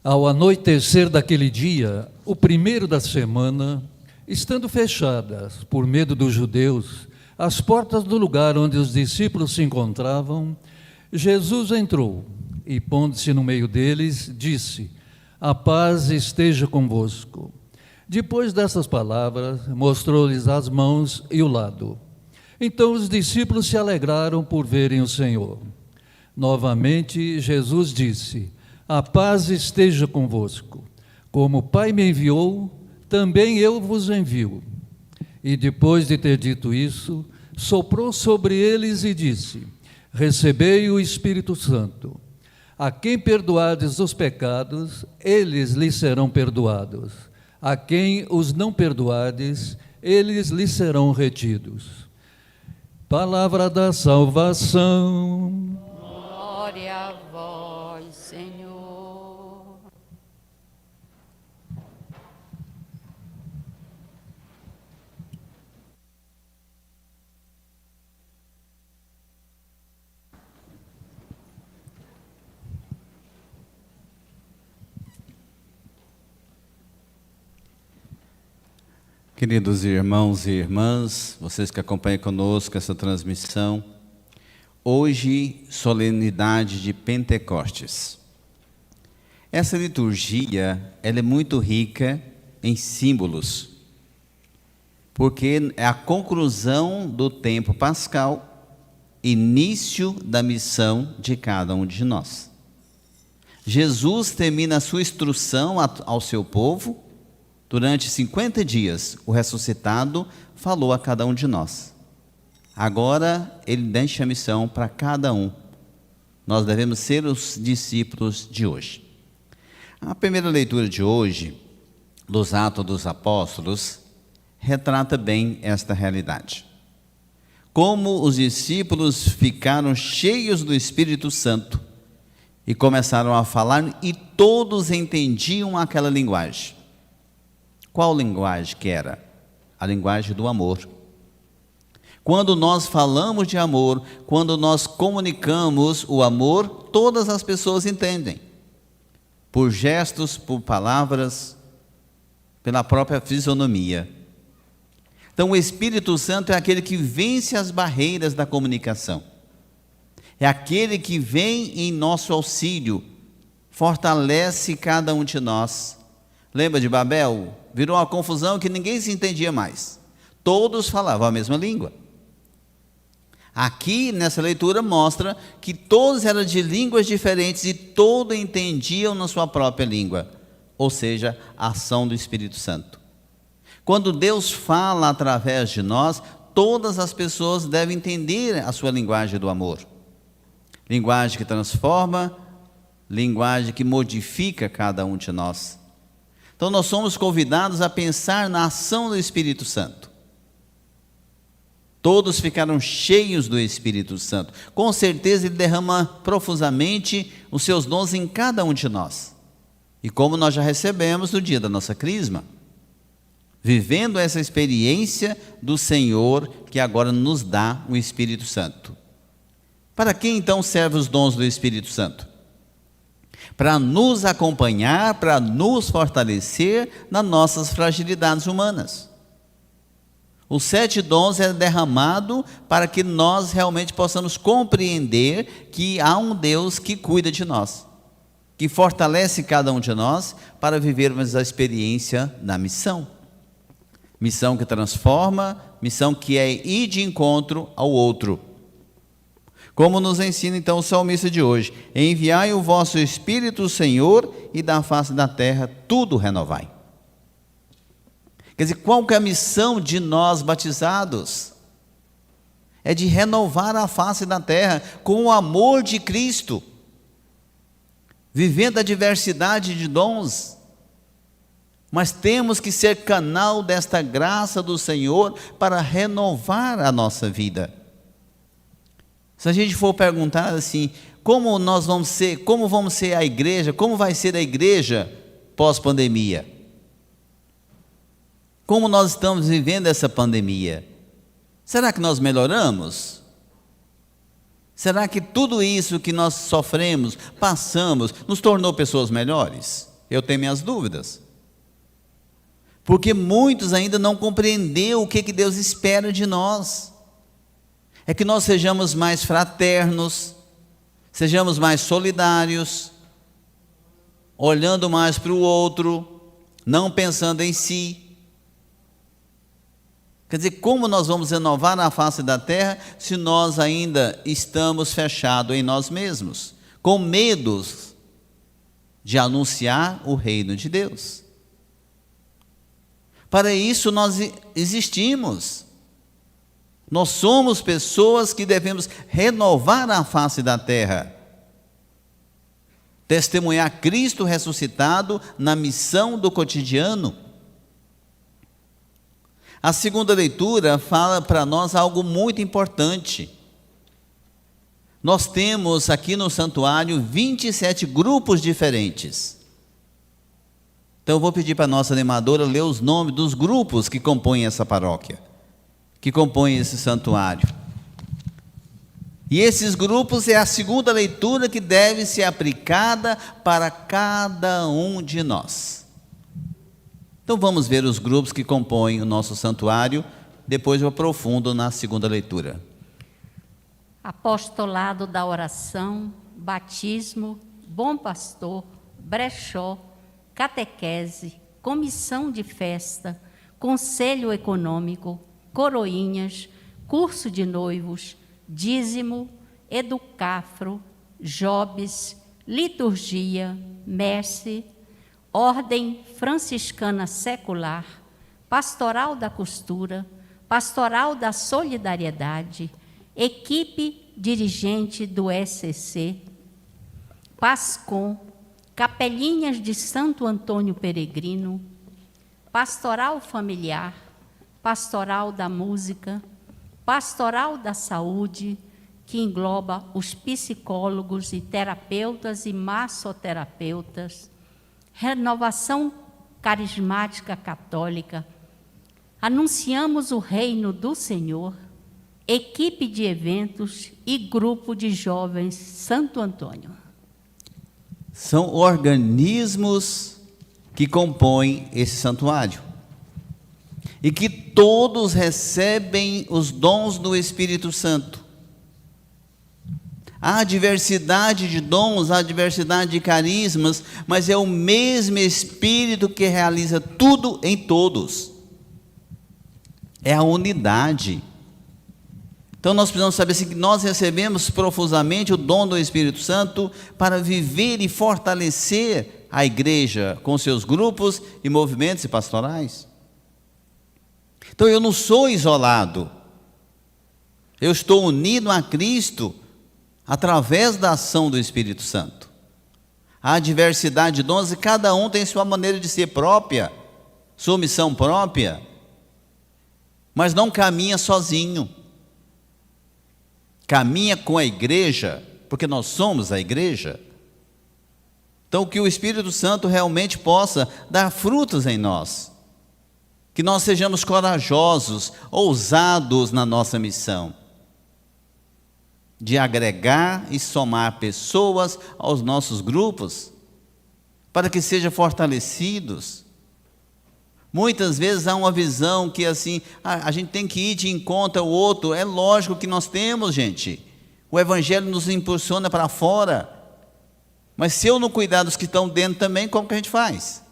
Ao anoitecer daquele dia, o primeiro da semana, estando fechadas, por medo dos judeus, as portas do lugar onde os discípulos se encontravam, Jesus entrou e, pondo-se no meio deles, disse: "A paz esteja convosco." Depois dessas palavras, mostrou-lhes as mãos e o lado. Então os discípulos se alegraram por verem o Senhor. Novamente, Jesus disse: "A paz esteja convosco. Como o Pai me enviou, também eu vos envio." E depois de ter dito isso, soprou sobre eles e disse: "Recebei o Espírito Santo. A quem perdoardes os pecados, eles lhes serão perdoados. A quem os não perdoardes, eles lhes serão retidos." Palavra da salvação. Glória a vós, Senhor. Queridos irmãos e irmãs, vocês que acompanham conosco essa transmissão, hoje, solenidade de Pentecostes. Essa liturgia, ela é muito rica em símbolos, porque é a conclusão do tempo pascal, início da missão de cada um de nós. Jesus termina a sua instrução ao seu povo. Durante 50 dias, o ressuscitado falou a cada um de nós. Agora, ele deixa a missão para cada um. Nós devemos ser os discípulos de hoje. A primeira leitura de hoje, dos Atos dos Apóstolos, retrata bem esta realidade. Como os discípulos ficaram cheios do Espírito Santo e começaram a falar, e todos entendiam aquela linguagem. Qual linguagem que era? A linguagem do amor. Quando nós falamos de amor, quando nós comunicamos o amor, todas as pessoas entendem. Por gestos, por palavras, pela própria fisionomia. Então o Espírito Santo é aquele que vence as barreiras da comunicação. É aquele que vem em nosso auxílio, fortalece cada um de nós. Lembra de Babel? Virou uma confusão que ninguém se entendia mais. Todos falavam a mesma língua. Aqui, nessa leitura, mostra que todos eram de línguas diferentes e todos entendiam na sua própria língua. Ou seja, a ação do Espírito Santo. Quando Deus fala através de nós, todas as pessoas devem entender a sua linguagem do amor. Linguagem que transforma, linguagem que modifica cada um de nós. Então nós somos convidados a pensar na ação do Espírito Santo. Todos ficaram cheios do Espírito Santo. Com certeza ele derrama profusamente os seus dons em cada um de nós. E como nós já recebemos no dia da nossa crisma, vivendo essa experiência do Senhor que agora nos dá o Espírito Santo. Para quem então servem os dons do Espírito Santo? Para nos acompanhar, para nos fortalecer nas nossas fragilidades humanas. Os 7 dons é derramado para que nós realmente possamos compreender que há um Deus que cuida de nós, que fortalece cada um de nós para vivermos a experiência da missão. Missão que transforma, missão que é ir de encontro ao outro. Como nos ensina então o salmista de hoje: enviai o vosso Espírito, Senhor, e da face da terra tudo renovai. Quer dizer, qual que é a missão de nós batizados? É de renovar a face da terra com o amor de Cristo, vivendo a diversidade de dons. Mas temos que ser canal desta graça do Senhor para renovar a nossa vida. Se a gente for perguntar assim, como vamos ser a igreja, como vai ser a igreja pós-pandemia? Como nós estamos vivendo essa pandemia? Será que nós melhoramos? Será que tudo isso que nós sofremos, passamos, nos tornou pessoas melhores? Eu tenho minhas dúvidas. Porque muitos ainda não compreenderam o que Deus espera de nós. É que nós sejamos mais fraternos, sejamos mais solidários, olhando mais para o outro, não pensando em si. Quer dizer, como nós vamos renovar a face da terra se nós ainda estamos fechados em nós mesmos, com medos de anunciar o reino de Deus? Para isso nós existimos. Nós somos pessoas que devemos renovar a face da terra, testemunhar Cristo ressuscitado na missão do cotidiano. A segunda leitura fala para nós algo muito importante. Nós temos aqui no santuário 27 grupos diferentes. Então eu vou pedir para a nossa animadora ler os nomes dos grupos que compõem essa paróquia, que compõem esse santuário. E esses grupos é a segunda leitura que deve ser aplicada para cada um de nós. Então vamos ver os grupos que compõem o nosso santuário, depois eu aprofundo na segunda leitura. Apostolado da oração, batismo, bom pastor, brechó, catequese, comissão de festa, conselho econômico, coroinhas, curso de noivos, dízimo, educafro, jobs, liturgia, messe, ordem franciscana secular, pastoral da costura, pastoral da solidariedade, equipe dirigente do SCC, PASCOM, capelinhas de Santo Antônio Peregrino, pastoral familiar, pastoral da música, pastoral da saúde, que engloba os psicólogos e terapeutas e massoterapeutas, renovação carismática católica, anunciamos o reino do Senhor, equipe de eventos e grupo de jovens Santo Antônio. São organismos que compõem esse santuário e que todos recebem os dons do Espírito Santo. Há diversidade de dons, há diversidade de carismas, mas é o mesmo Espírito que realiza tudo em todos. É a unidade. Então nós precisamos saber assim, que nós recebemos profusamente o dom do Espírito Santo para viver e fortalecer a igreja com seus grupos e movimentos e pastorais. Então eu não sou isolado, eu estou unido a Cristo através da ação do Espírito Santo. Há diversidade de dons e cada um tem sua maneira de ser própria, sua missão própria, mas não caminha sozinho. Caminha com a igreja, porque nós somos a igreja. Então que o Espírito Santo realmente possa dar frutos em nós, que nós sejamos corajosos, ousados na nossa missão, de agregar e somar pessoas aos nossos grupos, para que sejam fortalecidos. Muitas vezes há uma visão que assim, a gente tem que ir de encontro ao outro. É lógico que nós temos, gente. O Evangelho nos impulsiona para fora. Mas se eu não cuidar dos que estão dentro também, como que a gente faz?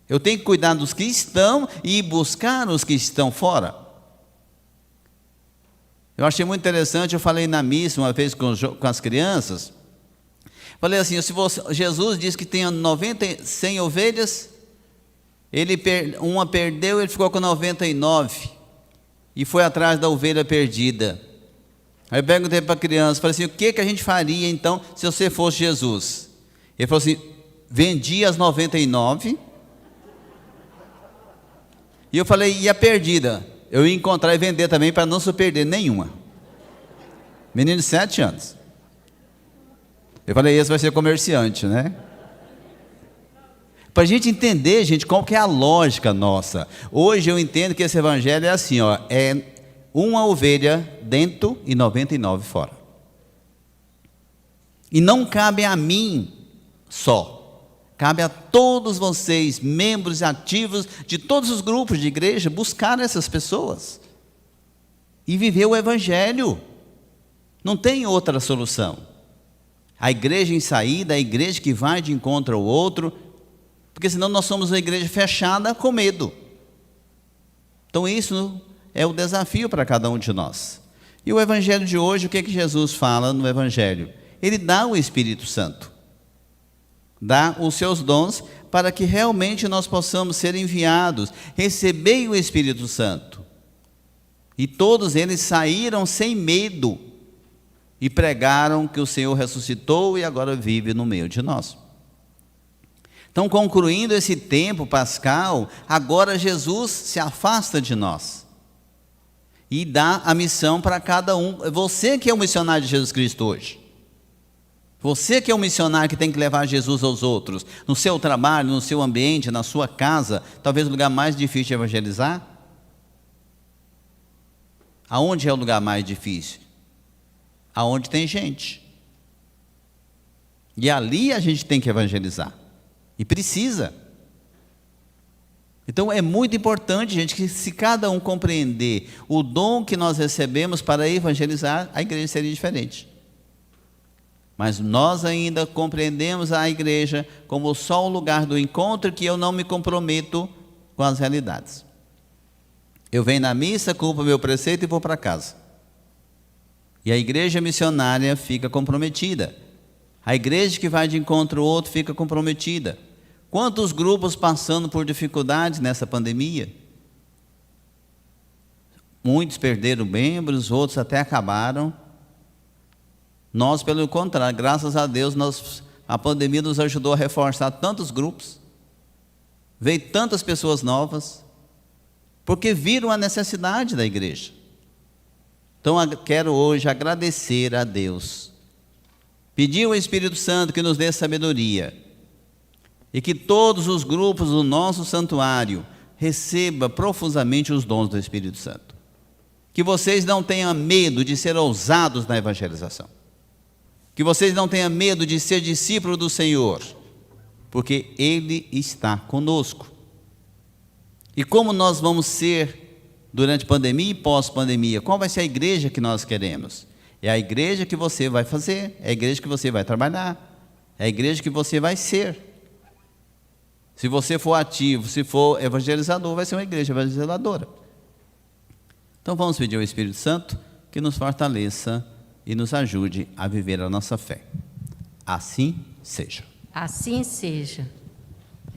Eu tenho que cuidar dos que estão e buscar os que estão fora. Eu achei muito interessante, eu falei na missa uma vez com as crianças. Falei assim, Jesus disse que tem 100 ovelhas, uma perdeu, ele ficou com 99 e foi atrás da ovelha perdida. Aí eu perguntei para a criança, falei assim, o que a gente faria então se você fosse Jesus? Ele falou assim, vendia as 99. E eu falei, e a perdida? Eu ia encontrar e vender também para não se perder nenhuma. Menino de 7 anos. Eu falei, esse vai ser comerciante, né? Para a gente entender, gente, qual que é a lógica nossa. Hoje eu entendo que esse evangelho é assim, ó, é uma ovelha dentro e 99 fora. E não cabe a mim só. Cabe a todos vocês, membros ativos de todos os grupos de igreja, buscar essas pessoas e viver o Evangelho. Não tem outra solução. A igreja em saída, a igreja que vai de encontro ao outro, porque senão nós somos uma igreja fechada com medo. Então isso é o desafio para cada um de nós. E o Evangelho de hoje, o que Jesus fala no Evangelho? Ele dá o Espírito Santo, dá os seus dons para que realmente nós possamos ser enviados, receber o Espírito Santo. E todos eles saíram sem medo e pregaram que o Senhor ressuscitou e agora vive no meio de nós. Então, concluindo esse tempo pascal, agora Jesus se afasta de nós e dá a missão para cada um. Você que é o missionário de Jesus Cristo hoje. Você que é o missionário que tem que levar Jesus aos outros, no seu trabalho, no seu ambiente, na sua casa, talvez o lugar mais difícil de evangelizar. Aonde é o lugar mais difícil? Aonde tem gente. E ali a gente tem que evangelizar. E precisa. Então é muito importante, gente, que se cada um compreender o dom que nós recebemos para evangelizar, a igreja seria diferente. Mas nós ainda compreendemos a igreja como só o lugar do encontro, que eu não me comprometo com as realidades. Eu venho na missa, cumpro meu preceito e vou para casa. E a igreja missionária fica comprometida. A igreja que vai de encontro ao outro fica comprometida. Quantos grupos passando por dificuldades nessa pandemia? Muitos perderam membros, outros até acabaram. Nós, pelo contrário, graças a Deus, a pandemia nos ajudou a reforçar tantos grupos. Veio tantas pessoas novas, porque viram a necessidade da igreja. Então, quero hoje agradecer a Deus, pedir ao Espírito Santo que nos dê sabedoria, e que todos os grupos do nosso santuário recebam profusamente os dons do Espírito Santo. Que vocês não tenham medo de ser ousados na evangelização. Que vocês não tenham medo de ser discípulo do Senhor, porque Ele está conosco. E como nós vamos ser durante pandemia e pós-pandemia? Qual vai ser a igreja que nós queremos? É a igreja que você vai fazer, é a igreja que você vai trabalhar, é a igreja que você vai ser. Se você for ativo, se for evangelizador, vai ser uma igreja evangelizadora. Então vamos pedir ao Espírito Santo que nos fortaleça e nos ajude a viver a nossa fé. Assim seja. Assim seja.